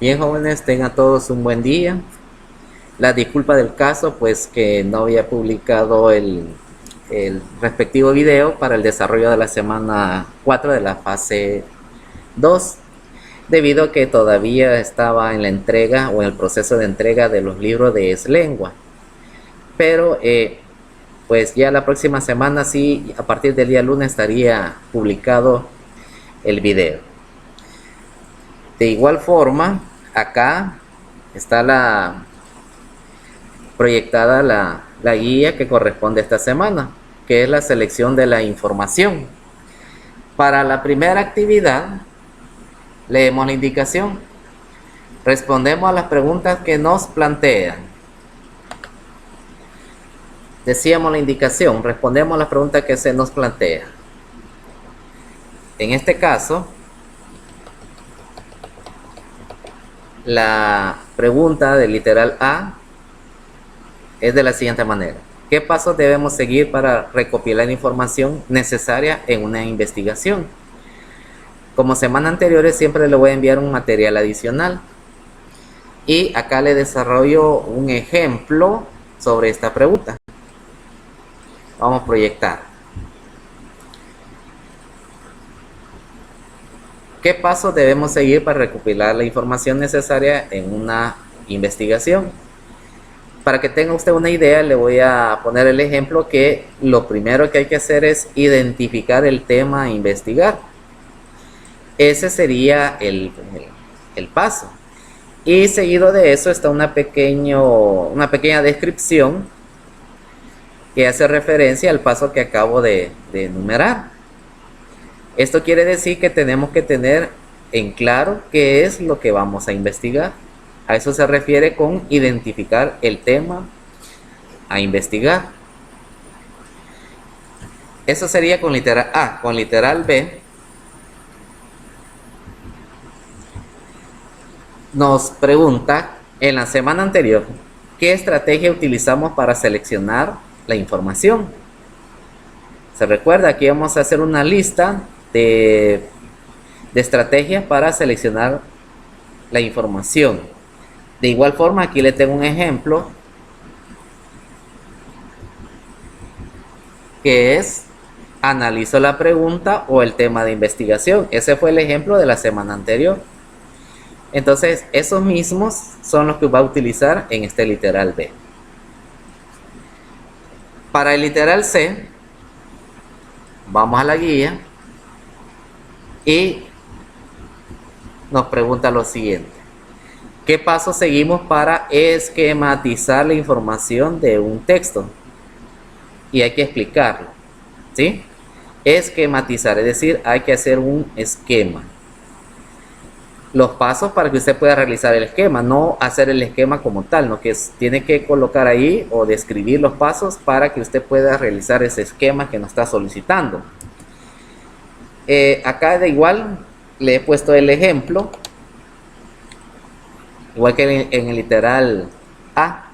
Bien, jóvenes, tengan todos un buen día. La disculpa del caso, pues que no había publicado el respectivo video para el desarrollo de la semana 4 de la fase 2, debido a que todavía estaba en la entrega o en el proceso de entrega de los libros de Eslengua. Pero pues ya la próxima semana, sí, a partir del día lunes estaría publicado el video. De igual forma, acá está proyectada la guía que corresponde a esta semana, que es la selección de la información. Para la primera actividad, leemos la indicación. Respondemos a las preguntas que nos plantean. Decíamos la indicación, respondemos a las preguntas que se nos plantean. En este caso, la pregunta del literal A es de la siguiente manera: ¿qué pasos debemos seguir para recopilar información necesaria en una investigación? Como semanas anteriores, siempre le voy a enviar un material adicional. Y acá le desarrollo un ejemplo sobre esta pregunta. Vamos a proyectar. ¿Qué pasos debemos seguir para recopilar la información necesaria en una investigación? Para que tenga usted una idea, le voy a poner el ejemplo que lo primero que hay que hacer es identificar el tema a investigar. Ese sería el paso. Y seguido de eso está una pequeña descripción que hace referencia al paso que acabo de enumerar. Esto quiere decir que tenemos que tener en claro qué es lo que vamos a investigar. A eso se refiere con identificar el tema a investigar. Eso sería con literal A. Con literal B, nos pregunta en la semana anterior qué estrategia utilizamos para seleccionar la información. Se recuerda, aquí vamos a hacer una lista de estrategias para seleccionar la información. De igual forma, aquí le tengo un ejemplo que es: analizo la pregunta o el tema de investigación. Ese fue el ejemplo de la semana anterior. Entonces, esos mismos son los que va a utilizar en este literal B. Para el literal C, vamos a la guía y nos pregunta lo siguiente: ¿qué pasos seguimos para esquematizar la información de un texto? Y hay que explicarlo, ¿sí? Esquematizar, es decir, hay que hacer un esquema. Los pasos para que usted pueda realizar el esquema, no hacer el esquema como tal, ¿no? Que tiene que colocar ahí o describir los pasos para que usted pueda realizar ese esquema que nos está solicitando. Acá de igual le he puesto el ejemplo, igual que en el literal A,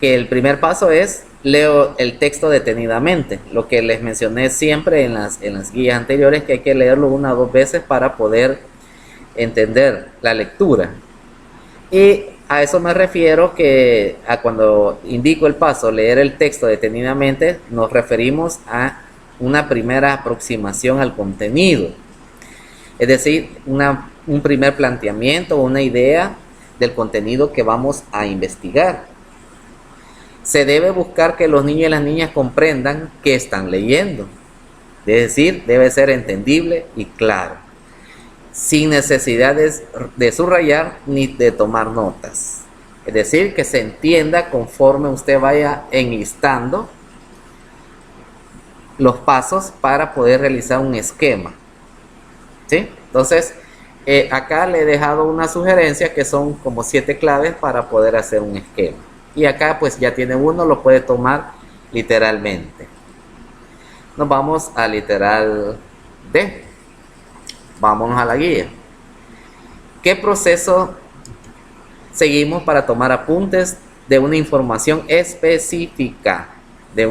que el primer paso es: leo el texto detenidamente. Lo que les mencioné siempre en las guías anteriores, que hay que leerlo una o dos veces para poder entender la lectura. Y a eso me refiero que a cuando indico el paso leer el texto detenidamente, nos referimos a una primera aproximación al contenido, es decir, un primer planteamiento o una idea del contenido que vamos a investigar. Se debe buscar que los niños y las niñas comprendan qué están leyendo, es decir, debe ser entendible y claro, sin necesidad de subrayar ni de tomar notas. Es decir, que se entienda conforme usted vaya enlistando los pasos para poder realizar un esquema, ¿sí? Entonces, acá le he dejado una sugerencia que son como 7 claves para poder hacer un esquema. Y acá pues ya tiene uno, lo puede tomar literalmente. Nos vamos a literal D. Vámonos a la guía. ¿Qué proceso seguimos para tomar apuntes de una información específica? De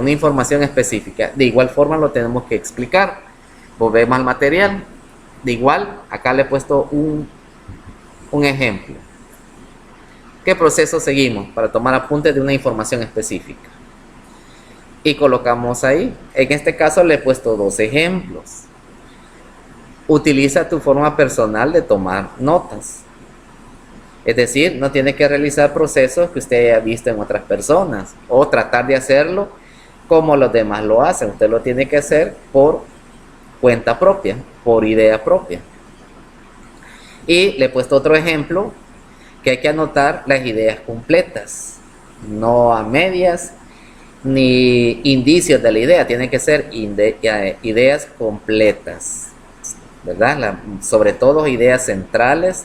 igual forma lo tenemos que explicar. Volvemos al material. De igual, acá le he puesto un ejemplo. ¿Qué proceso seguimos para tomar apuntes de una información específica? Y colocamos ahí. En este caso le he puesto dos ejemplos. Utiliza tu forma personal de tomar notas. Es decir, no tiene que realizar procesos que usted haya visto en otras personas o tratar de hacerlo como los demás lo hacen. Usted lo tiene que hacer por cuenta propia, por idea propia. Y le he puesto otro ejemplo, que hay que anotar las ideas completas, no a medias ni indicios de la idea, tienen que ser ideas completas, ¿verdad? Sobre todo ideas centrales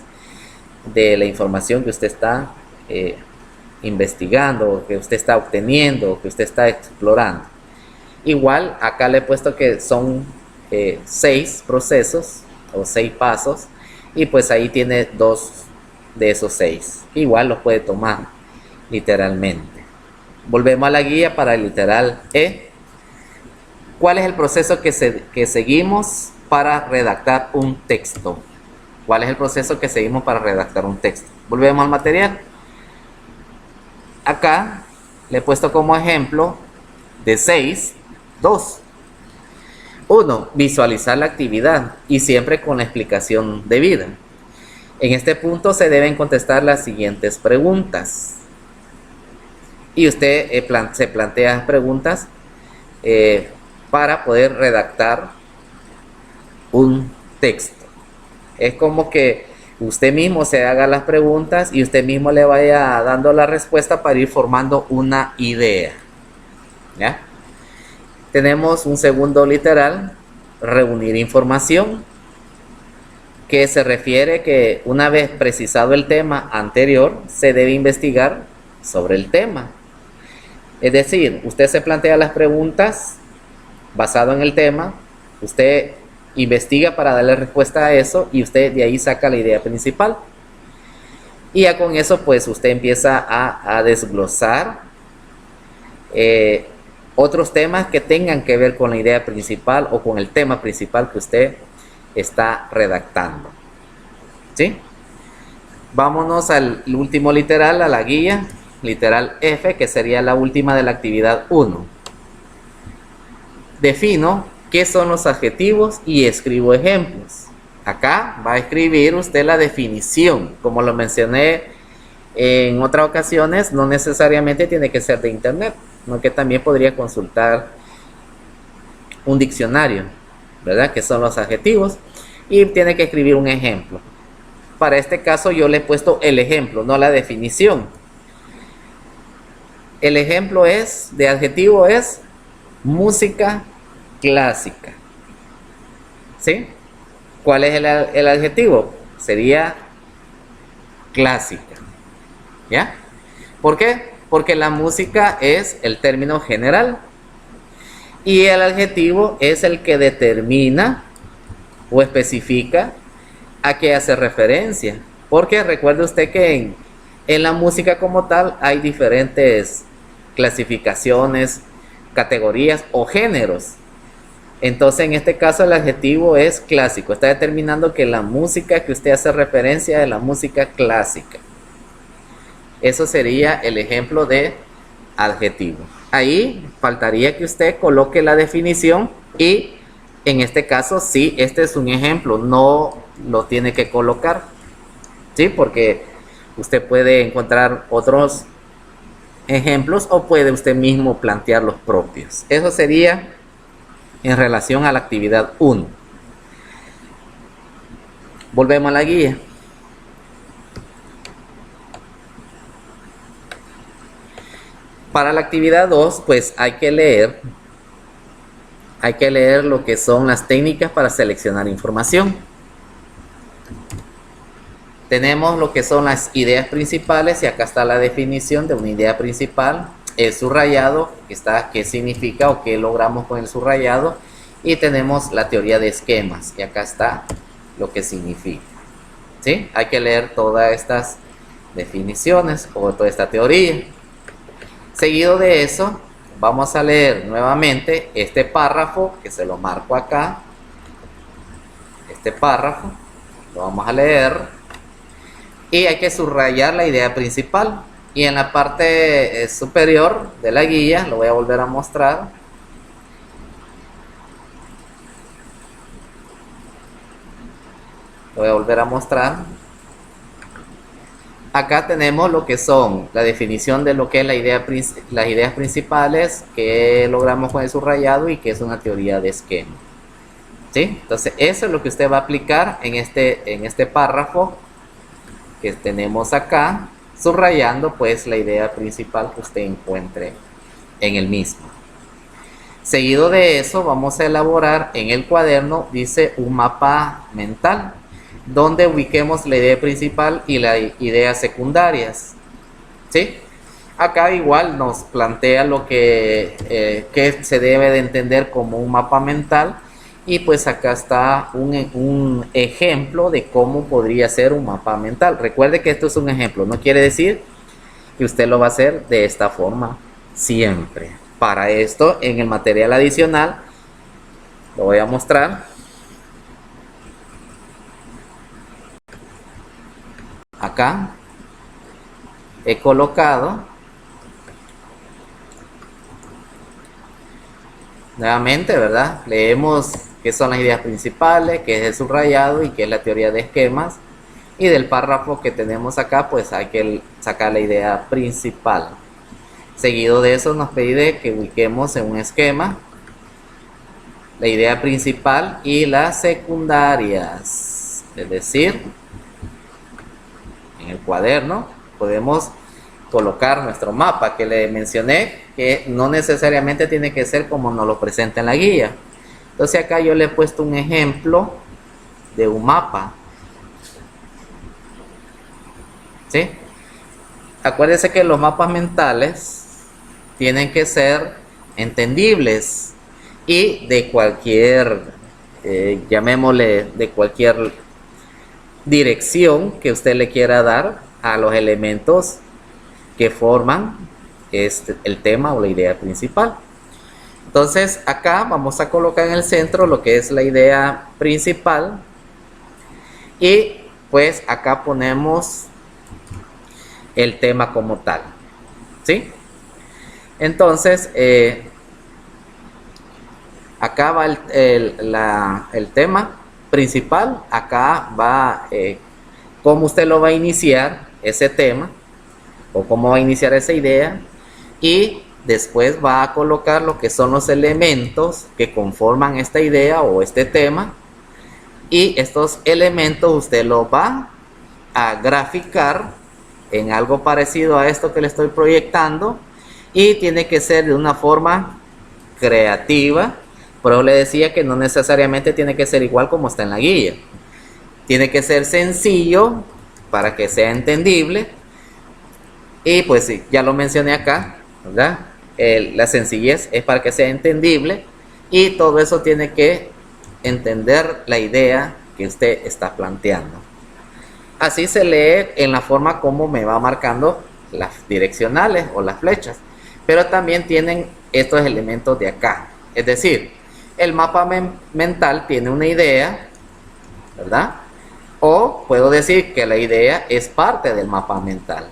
de la información que usted está investigando, que usted está obteniendo, que usted está explorando. Igual acá le he puesto que son 6 procesos o 6 pasos, y pues ahí tiene 2 de esos 6. Igual los puede tomar literalmente. Volvemos a la guía para el literal E. ¿Cuál es el proceso que seguimos para redactar un texto? ¿Cuál es el proceso que seguimos para redactar un texto? Volvemos al material. Acá le he puesto como ejemplo de 6, 2. 1. Visualizar la actividad y siempre con la explicación debida. En este punto se deben contestar las siguientes preguntas. Y usted se plantea preguntas para poder redactar un texto. Es como que usted mismo se haga las preguntas y usted mismo le vaya dando la respuesta para ir formando una idea. ¿Ya? Tenemos un segundo literal, reunir información, que se refiere que una vez precisado el tema anterior, se debe investigar sobre el tema. Es decir, usted se plantea las preguntas basado en el tema, usted investiga para darle respuesta a eso y usted de ahí saca la idea principal. Y ya con eso pues usted empieza a desglosar otros temas que tengan que ver con la idea principal o con el tema principal que usted está redactando. ¿Sí? Vámonos al último literal, a la guía, literal F, que sería la última de la actividad 1. Defino qué son los adjetivos y escribo ejemplos. Acá va a escribir usted la definición. Como lo mencioné en otras ocasiones, no necesariamente tiene que ser de internet, sino que también podría consultar un diccionario, ¿verdad? Que son los adjetivos, y tiene que escribir un ejemplo. Para este caso yo le he puesto el ejemplo, no la definición. El ejemplo de adjetivo es música clásica. ¿Sí? ¿Cuál es el adjetivo? Sería clásica. ¿Ya? ¿Por qué? Porque la música es el término general y el adjetivo es el que determina o especifica a qué hace referencia. Porque recuerde usted que en la música como tal hay diferentes clasificaciones, categorías o géneros. Entonces en este caso el adjetivo es clásico, está determinando que la música que usted hace referencia es la música clásica. Eso sería el ejemplo de adjetivo. Ahí faltaría que usted coloque la definición y en este caso sí, este es un ejemplo, no lo tiene que colocar, ¿sí? Porque usted puede encontrar otros ejemplos o puede usted mismo plantear los propios. Eso sería en relación a la actividad 1. Volvemos a la guía. Para la actividad 2, pues hay que leer lo que son las técnicas para seleccionar información. Tenemos lo que son las ideas principales y acá está la definición de una idea principal, el subrayado, que está qué significa o qué logramos con el subrayado, y tenemos la teoría de esquemas y acá está lo que significa. ¿Sí? Hay que leer todas estas definiciones o toda esta teoría. Seguido de eso, vamos a leer nuevamente este párrafo, que se lo marco acá. Este párrafo lo vamos a leer. y hay que subrayar la idea principal. Y en la parte superior de la guía, lo voy a volver a mostrar. Lo voy a volver a mostrar. Acá tenemos lo que son la definición de lo que es las ideas principales que logramos con el subrayado y que es una teoría de esquema. ¿Sí? Entonces eso es lo que usted va a aplicar en este párrafo que tenemos acá, subrayando pues la idea principal que usted encuentre en el mismo. Seguido de eso vamos a elaborar en el cuaderno, dice, un mapa mental donde ubiquemos la idea principal y las ideas secundarias. ¿Sí? Acá igual nos plantea lo que se debe de entender como un mapa mental, y pues acá está un ejemplo de cómo podría ser un mapa mental. Recuerde que esto es un ejemplo, no quiere decir que usted lo va a hacer de esta forma siempre. Para esto, en el material adicional, lo voy a mostrar. Acá he colocado nuevamente, ¿verdad? Leemos qué son las ideas principales, qué es el subrayado y qué es la teoría de esquemas. Y del párrafo que tenemos acá, pues hay que sacar la idea principal. Seguido de eso nos pide que ubiquemos en un esquema la idea principal y las secundarias. Es decir, en el cuaderno podemos colocar nuestro mapa que le mencioné, que no necesariamente tiene que ser como nos lo presenta en la guía. Entonces acá yo le he puesto un ejemplo de un mapa. ¿Sí? Acuérdense que los mapas mentales tienen que ser entendibles y de cualquier, llamémosle, de cualquier dirección que usted le quiera dar a los elementos que forman el tema o la idea principal. Entonces acá vamos a colocar en el centro lo que es la idea principal, y pues acá ponemos el tema como tal. ¿Sí? Entonces acá va el tema principal. Acá va cómo usted lo va a iniciar ese tema o cómo va a iniciar esa idea, y después va a colocar lo que son los elementos que conforman esta idea o este tema, y estos elementos usted los va a graficar en algo parecido a esto que le estoy proyectando, y tiene que ser de una forma creativa. Pero le decía que no necesariamente tiene que ser igual como está en la guía. Tiene que ser sencillo para que sea entendible. Y pues sí, ya lo mencioné acá, ¿verdad? La sencillez es para que sea entendible, y todo eso tiene que entender la idea que usted está planteando. Así se lee en la forma como me va marcando las direccionales o las flechas. Pero también tienen estos elementos de acá. Es decir, el mapa mental tiene una idea, ¿verdad? O puedo decir que la idea es parte del mapa mental.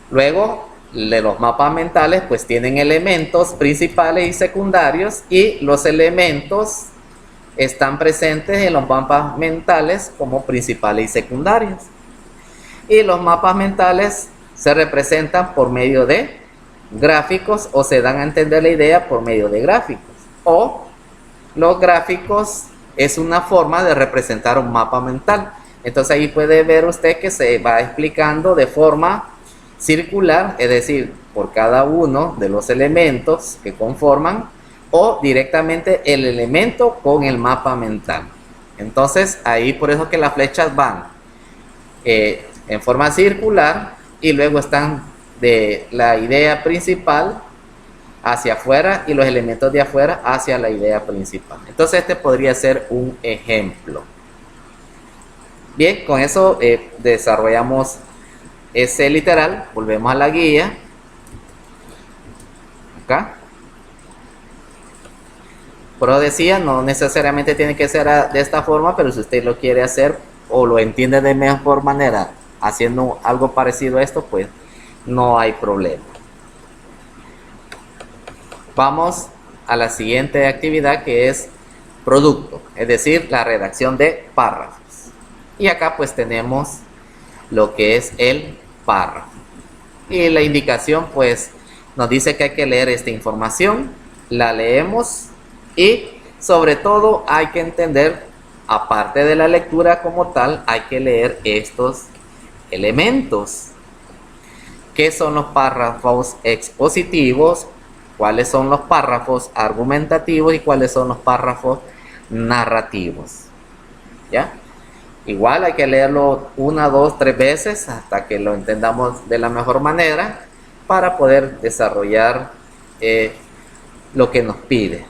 Luego, de los mapas mentales pues tienen elementos principales y secundarios, y los elementos están presentes en los mapas mentales como principales y secundarios. Y los mapas mentales se representan por medio de gráficos, o se dan a entender la idea por medio de gráficos. O los gráficos es una forma de representar un mapa mental. Entonces ahí puede ver usted que se va explicando de forma circular, es decir, por cada uno de los elementos que conforman, o directamente el elemento con el mapa mental. Entonces ahí por eso que las flechas van en forma circular, y luego están de la idea principal hacia afuera y los elementos de afuera hacia la idea principal. Entonces este podría ser un ejemplo. Bien, con eso desarrollamos ese literal. Volvemos a la guía. Acá. Pero decía, no necesariamente tiene que ser de esta forma, pero si usted lo quiere hacer, o lo entiende de mejor manera haciendo algo parecido a esto, pues no hay problema. Vamos a la siguiente actividad, que es producto, es decir, la redacción de párrafos. Y acá pues tenemos lo que es el párrafo. Y la indicación pues nos dice que hay que leer esta información, la leemos y sobre todo hay que entender, aparte de la lectura como tal, hay que leer estos elementos. ¿Qué son los párrafos expositivos? ¿Cuáles son los párrafos argumentativos? ¿Y cuáles son los párrafos narrativos? ¿Ya? Igual hay que leerlo 1, 2, 3 veces hasta que lo entendamos de la mejor manera para poder desarrollar lo que nos pide.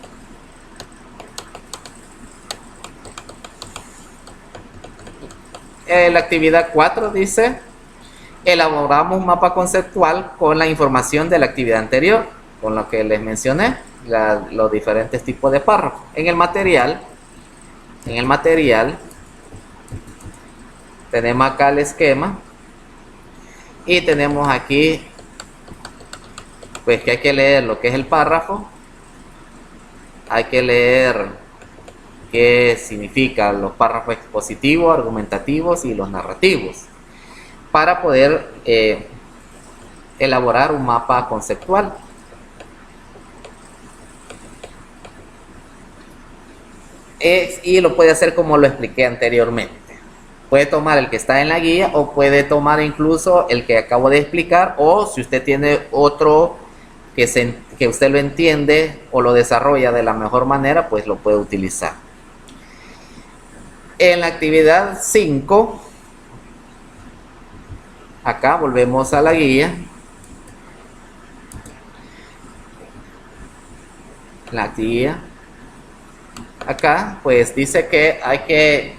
La actividad 4 dice: elaboramos un mapa conceptual con la información de la actividad anterior, con lo que les mencioné, los diferentes tipos de párrafos. En el material tenemos acá el esquema y tenemos aquí pues que hay que leer lo que es el párrafo, hay que leer qué significan los párrafos expositivos, argumentativos y los narrativos para poder elaborar un mapa conceptual. Y lo puede hacer como lo expliqué anteriormente. Puede tomar el que está en la guía o puede tomar incluso el que acabo de explicar, o si usted tiene otro que usted lo entiende o lo desarrolla de la mejor manera, pues lo puede utilizar. En la actividad 5, acá volvemos a la guía. La guía. Acá pues dice que hay que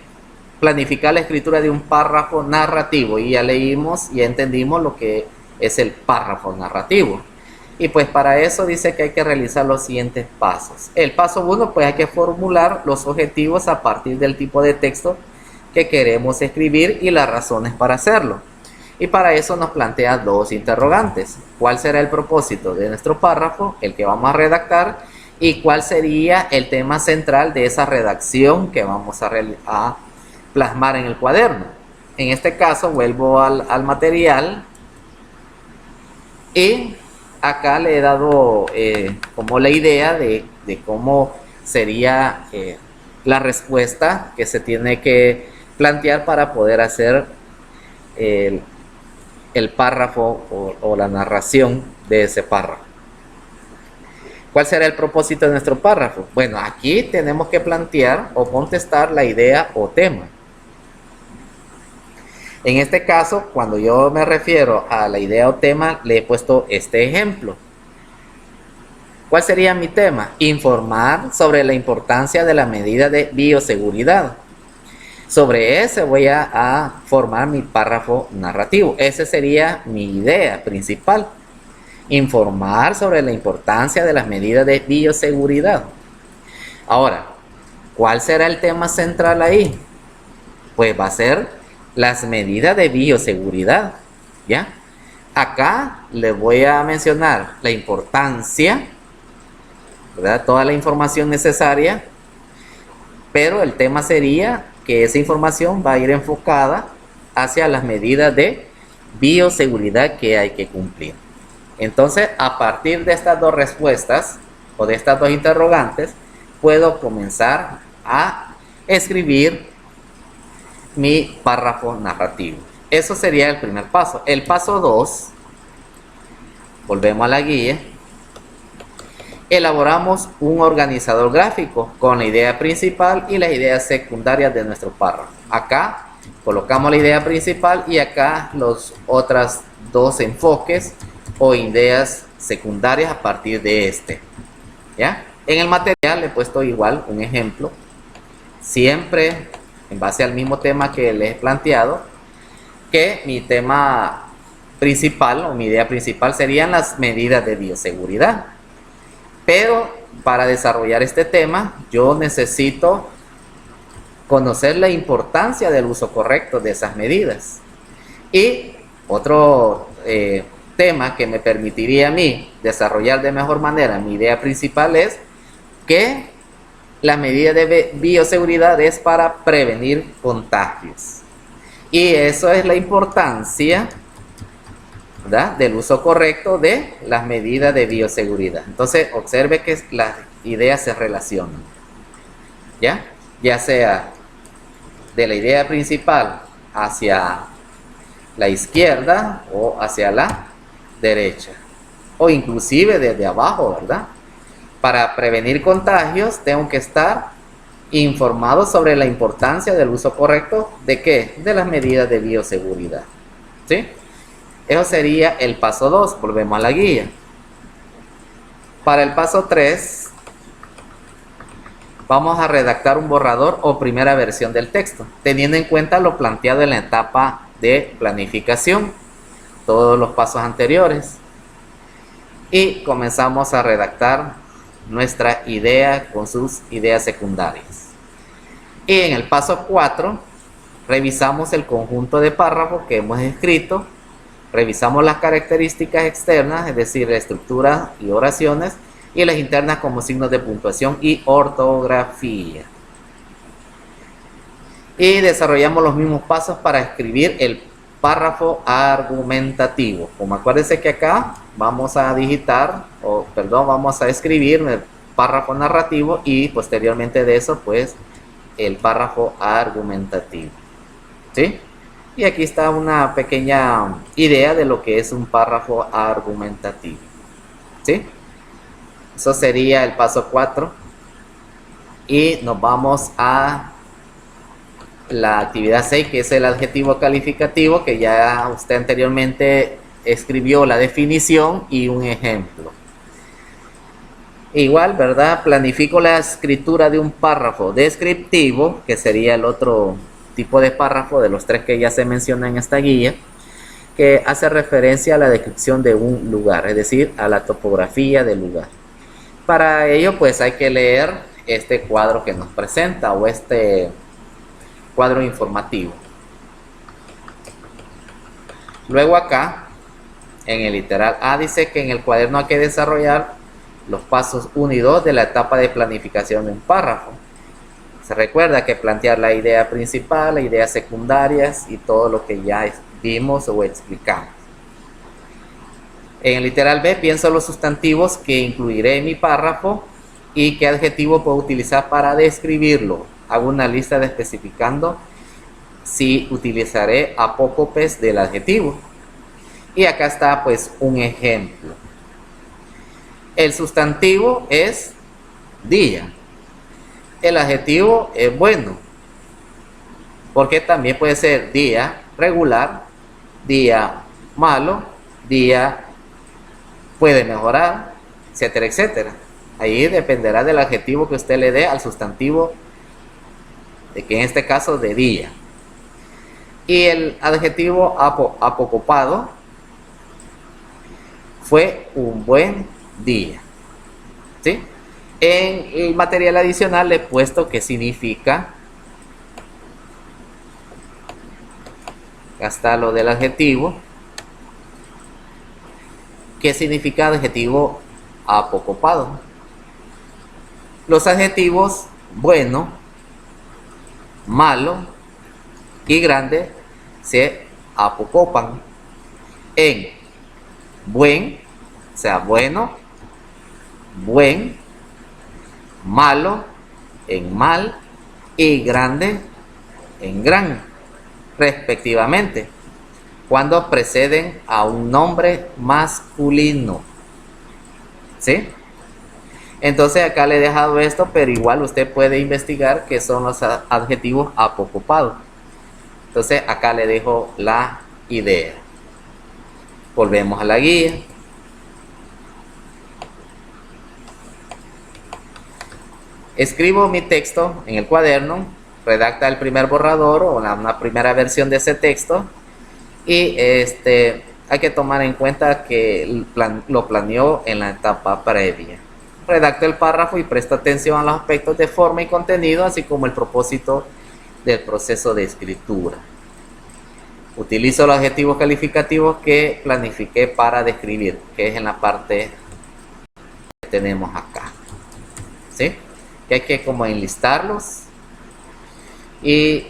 planificar la escritura de un párrafo narrativo y ya leímos y ya entendimos lo que es el párrafo narrativo. Y pues para eso dice que hay que realizar los siguientes pasos. El paso 1, pues hay que formular los objetivos a partir del tipo de texto que queremos escribir y las razones para hacerlo. Y para eso nos plantea dos interrogantes: ¿cuál será el propósito de nuestro párrafo, el que vamos a redactar? ¿Y cuál sería el tema central de esa redacción que vamos a plasmar en el cuaderno? En este caso vuelvo al material y acá le he dado como la idea de cómo sería la respuesta que se tiene que plantear para poder hacer el párrafo o la narración de ese párrafo. ¿Cuál será el propósito de nuestro párrafo? Bueno, aquí tenemos que plantear o contestar la idea o tema. En este caso, cuando yo me refiero a la idea o tema, le he puesto este ejemplo. ¿Cuál sería mi tema? Informar sobre la importancia de la medida de bioseguridad. Sobre ese voy a formar mi párrafo narrativo. Esa sería mi idea principal. Informar sobre la importancia de las medidas de bioseguridad. Ahora, ¿cuál será el tema central ahí? Pues va a ser las medidas de bioseguridad, ¿ya? Acá les voy a mencionar la importancia, ¿verdad? Toda la información necesaria, pero el tema sería que esa información va a ir enfocada hacia las medidas de bioseguridad que hay que cumplir. Entonces, a partir de estas dos respuestas o de estas dos interrogantes, puedo comenzar a escribir mi párrafo narrativo. Eso sería el primer paso. El paso 2, volvemos a la guía. Elaboramos un organizador gráfico con la idea principal y las ideas secundarias de nuestro párrafo. Acá colocamos la idea principal y acá los otras dos enfoques o ideas secundarias a partir de este, ¿ya? En el material le he puesto igual un ejemplo, siempre en base al mismo tema que les he planteado, que mi tema principal o mi idea principal serían las medidas de bioseguridad. Pero para desarrollar este tema yo necesito conocer la importancia del uso correcto de esas medidas. Y otro tema que me permitiría a mí desarrollar de mejor manera mi idea principal es que la medida de bioseguridad es para prevenir contagios. Y eso es la importancia, ¿verdad?, del uso correcto de las medidas de bioseguridad. Entonces, observe que las ideas se relacionan, ya sea de la idea principal hacia la izquierda o hacia la derecha, o inclusive desde abajo, ¿verdad? Para prevenir contagios tengo que estar informado sobre la importancia del uso correcto de ¿qué? De las medidas de bioseguridad, ¿sí? Eso sería el paso 2. Volvemos a la guía. Para el paso 3 vamos a redactar un borrador o primera versión del texto, teniendo en cuenta lo planteado en la etapa de planificación, todos los pasos anteriores, y comenzamos a redactar nuestra idea con sus ideas secundarias. Y en el paso 4 revisamos el conjunto de párrafos que hemos escrito, revisamos las características externas, es decir, la estructura y oraciones, y las internas como signos de puntuación y ortografía. Y desarrollamos los mismos pasos para escribir el párrafo argumentativo. Como acuérdense que acá vamos a vamos a escribir el párrafo narrativo y posteriormente de eso, pues, el párrafo argumentativo, ¿sí? Y aquí está una pequeña idea de lo que es un párrafo argumentativo, ¿sí? Eso sería el paso 4. Y nos vamos a la actividad 6, que es el adjetivo calificativo, que ya usted anteriormente escribió la definición y un ejemplo. Igual, ¿verdad? Planifico la escritura de un párrafo descriptivo, que sería el otro tipo de párrafo de los 3 que ya se menciona en esta guía, que hace referencia a la descripción de un lugar, es decir, a la topografía del lugar. Para ello, pues hay que leer este cuadro que nos presenta, o este cuadro informativo. Luego acá, en el literal A, dice que en el cuaderno hay que desarrollar los pasos 1 y 2 de la etapa de planificación de un párrafo. Se recuerda que plantear la idea principal, las ideas secundarias y todo lo que ya vimos o explicamos. En el literal B, pienso los sustantivos que incluiré en mi párrafo y qué adjetivo puedo utilizar para describirlo. Hago una lista de especificando si utilizaré apócopes del adjetivo. Y acá está, pues, un ejemplo. El sustantivo es día. El adjetivo es bueno, porque también puede ser día regular, día malo, día puede mejorar, etcétera, etcétera. Ahí dependerá del adjetivo que usted le dé al sustantivo, de que en este caso de día. Y el adjetivo apocopado fue un buen día, ¿sí? En el material adicional le he puesto que significa, hasta lo del adjetivo, ¿qué significa adjetivo apocopado? Los adjetivos bueno, malo y grande se apocopan en buen, o sea, bueno, buen, malo en mal y grande en gran, respectivamente, cuando preceden a un nombre masculino, ¿sí? Entonces acá le he dejado esto, pero igual usted puede investigar qué son los adjetivos apocopados. Entonces acá le dejo la idea. Volvemos a la guía. Escribo mi texto en el cuaderno, redacta el primer borrador o una primera versión de ese texto, y hay que tomar en cuenta que lo planeó en la etapa previa. Redacta el párrafo y presta atención a los aspectos de forma y contenido, así como el propósito del proceso de escritura. Utilizo los adjetivos calificativos que planifiqué para describir, que es en la parte que tenemos acá. ¿Sí? Que hay que como enlistarlos. Y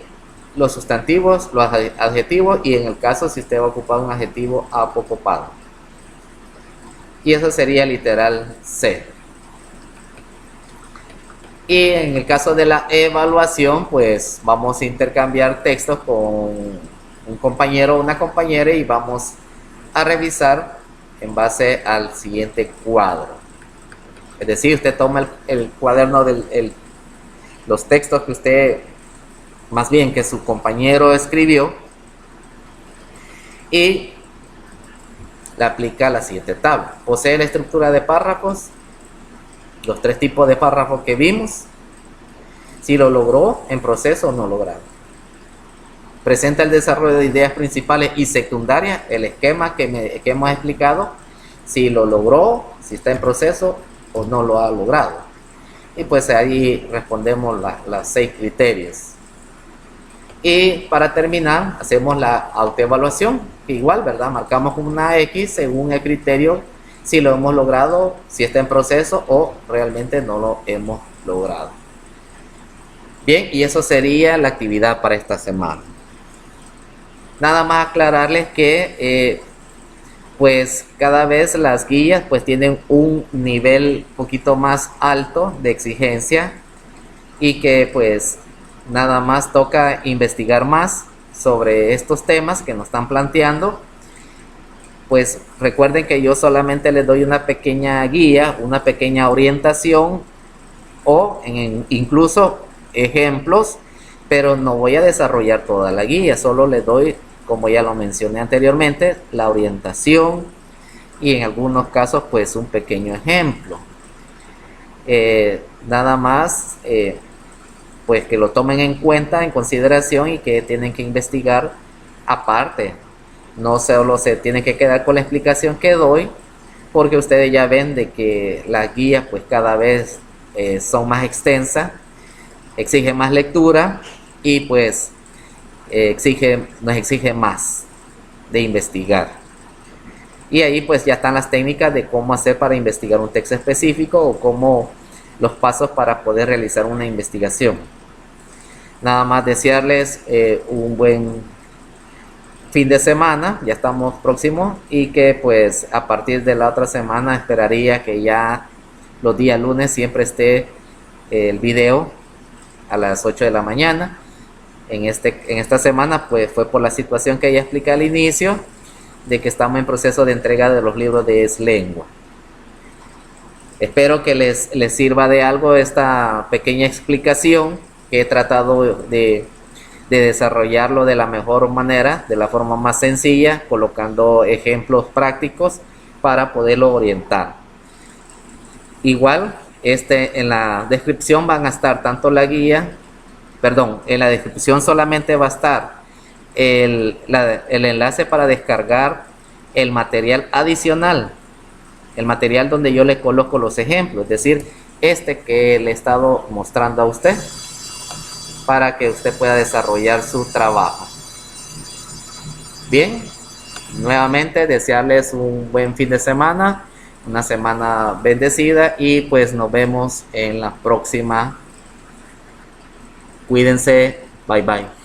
los sustantivos, los adjetivos, y en el caso si usted va a ocupar un adjetivo apocopado. Y eso sería literal C. Y en el caso de la evaluación, pues vamos a intercambiar textos con un compañero o una compañera y vamos a revisar en base al siguiente cuadro. Es decir, usted toma el cuaderno de los textos que usted, más bien que su compañero escribió, y le aplica la siguiente tabla. Posee la estructura de párrafos, los 3 tipos de párrafos que vimos, si lo logró, en proceso o no logrado. Presenta el desarrollo de ideas principales y secundarias, el esquema que hemos explicado, si lo logró, si está en proceso o no lo ha logrado. Y pues ahí respondemos las 6 criterios. Y para terminar, hacemos la autoevaluación, igual, ¿verdad? Marcamos una X según el criterio, si lo hemos logrado, si está en proceso o realmente no lo hemos logrado. Bien, y eso sería la actividad para esta semana. Nada más aclararles que pues cada vez las guías pues tienen un nivel un poquito más alto de exigencia y que pues nada más toca investigar más sobre estos temas que nos están planteando. Pues recuerden que yo solamente les doy una pequeña guía, una pequeña orientación o incluso ejemplos, pero no voy a desarrollar toda la guía, solo les doy, como ya lo mencioné anteriormente, la orientación y en algunos casos pues un pequeño ejemplo. Nada más pues que lo tomen en cuenta, en consideración, y que tienen que investigar aparte. No solo se tienen que quedar con la explicación que doy, porque ustedes ya ven de que las guías pues cada vez son más extensas, exigen más lectura y pues nos exige más de investigar. Y ahí pues ya están las técnicas de cómo hacer para investigar un texto específico o cómo los pasos para poder realizar una investigación. Nada más desearles un buen fin de semana, ya estamos próximos, y que pues a partir de la otra semana esperaría que ya los días lunes siempre esté el video a las 8 de la mañana. En esta semana pues fue por la situación que ya expliqué al inicio, de que estamos en proceso de entrega de los libros de ESLengua. Espero que les sirva de algo esta pequeña explicación, que he tratado de desarrollarlo de la mejor manera, de la forma más sencilla, colocando ejemplos prácticos para poderlo orientar. Igual, en la descripción van a estar tanto la guía, en la descripción solamente va a estar el enlace para descargar el material adicional, el material donde yo le coloco los ejemplos, es decir, que le he estado mostrando a usted, para que usted pueda desarrollar su trabajo. Bien, nuevamente desearles un buen fin de semana, una semana bendecida, y pues nos vemos en la próxima. Cuídense, bye bye.